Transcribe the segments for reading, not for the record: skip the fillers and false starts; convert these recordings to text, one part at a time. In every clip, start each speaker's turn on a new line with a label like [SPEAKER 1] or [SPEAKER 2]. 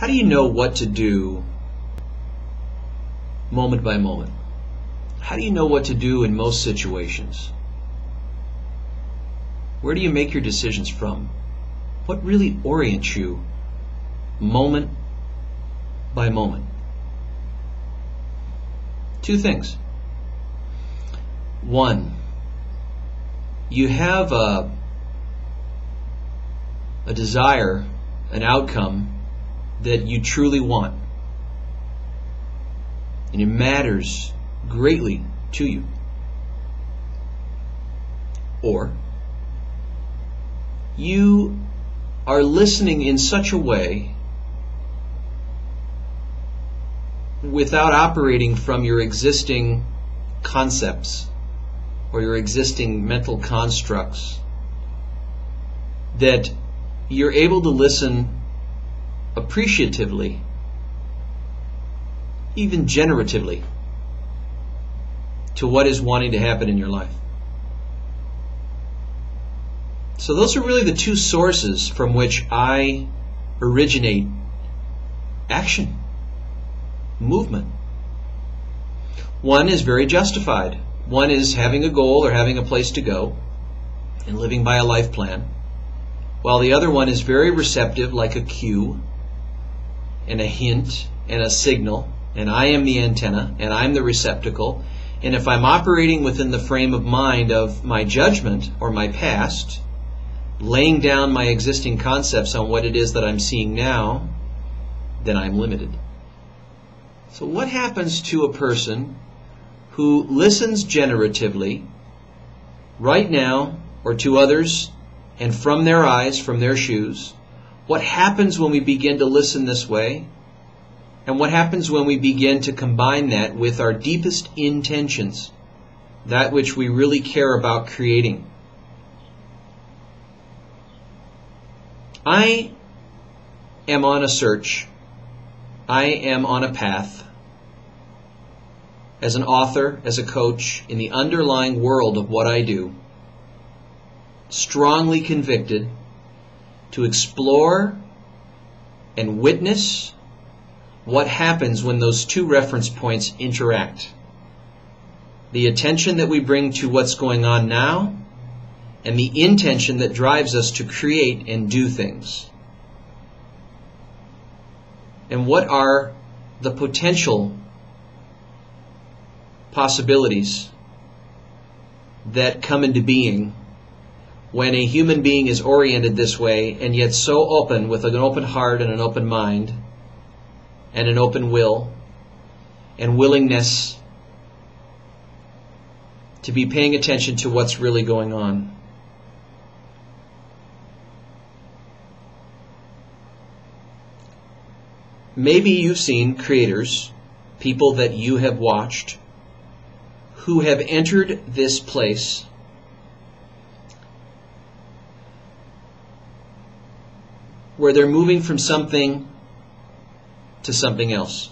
[SPEAKER 1] How do you know what to do moment by moment? How do you know what to do in most situations? Where do you make your decisions from? What really orients you moment by moment? Two things. One, you have a desire, an outcome that you truly want, and it matters greatly to you. Or you are listening in such a way without operating from your existing concepts or your existing mental constructs that you're able to listen appreciatively, even generatively, to what is wanting to happen in your life. So those are really the two sources from which I originate action, movement. One is very justified. One is having a goal or having a place to go and living by a life plan, while the other one is very receptive, like a cue and a hint and a signal, and I am the antenna and I'm the receptacle, and if I'm operating within the frame of mind of my judgment or my past, laying down my existing concepts on what it is that I'm seeing now, then I'm limited. So what happens to a person who listens generatively right now or to others and from their eyes, from their shoes? What happens when we begin to listen this way? And what happens when we begin to combine that with our deepest intentions, that which we really care about creating? I am on a search. I am on a path as an author, as a coach, in the underlying world of what I do, strongly convicted to explore and witness what happens when those two reference points interact. The attention that we bring to what's going on now, and the intention that drives us to create and do things. And what are the potential possibilities that come into being when a human being is oriented this way and yet so open, with an open heart and an open mind and an open will and willingness to be paying attention to what's really going on? Maybe you've seen creators, people that you have watched, who have entered this place where they're moving from something to something else.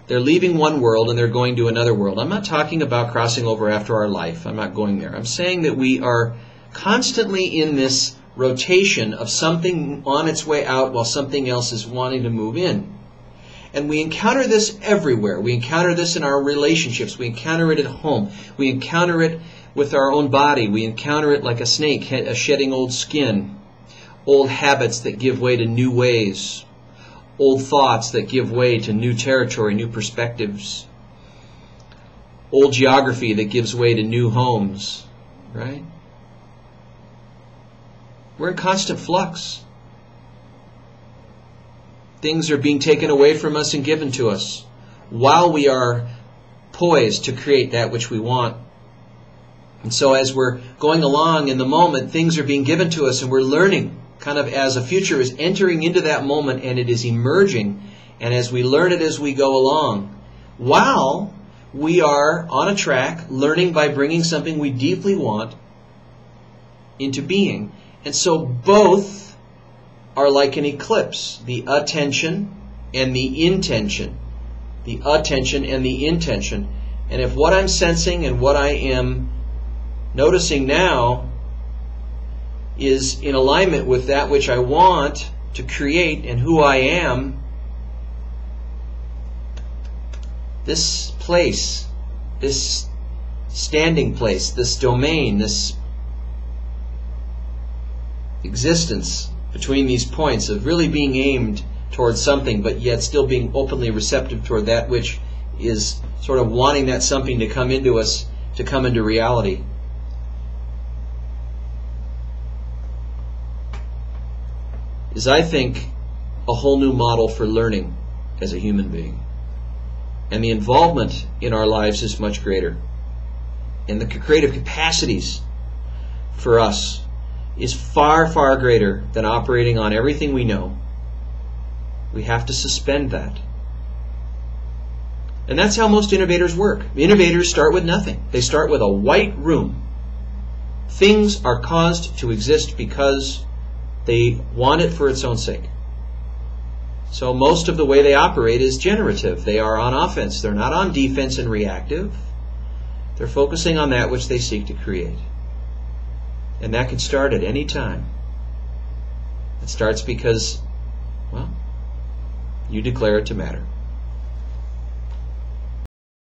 [SPEAKER 1] They're leaving one world and they're going to another world. I'm not talking about crossing over after our life. I'm not going there. I'm saying that we are constantly in this rotation of something on its way out while something else is wanting to move in. And we encounter this everywhere. We encounter this in our relationships. We encounter it at home. We encounter it with our own body. We encounter it like a snake shedding old skin, old habits that give way to new ways, old thoughts that give way to new territory, new perspectives, old geography that gives way to new homes, right? We're in constant flux. Things are being taken away from us and given to us while we are poised to create that which we want. And so as we're going along in the moment, things are being given to us and we're learning kind of as a future is entering into that moment and it is emerging. And as we learn it as we go along, while we are on a track learning by bringing something we deeply want into being. And so both are like an eclipse, the attention and the intention. The attention and the intention. And if what I'm sensing and what I am noticing now is in alignment with that which I want to create, and who I am, this place, this standing place, this domain, this existence between these points of really being aimed towards something, but yet still being openly receptive toward that which is sort of wanting that something to come into us, to come into reality. Is, I think, a whole new model for learning as a human being. And the involvement in our lives is much greater. And the creative capacities for us is far, far greater than operating on everything we know. We have to suspend that. And that's how most innovators work. Innovators start with nothing. They start with a white room. Things are caused to exist because they want it for its own sake. So most of the way they operate is generative. They are on offense. They're not on defense and reactive. They're focusing on that which they seek to create. And that can start at any time. It starts because, well, you declare it to matter.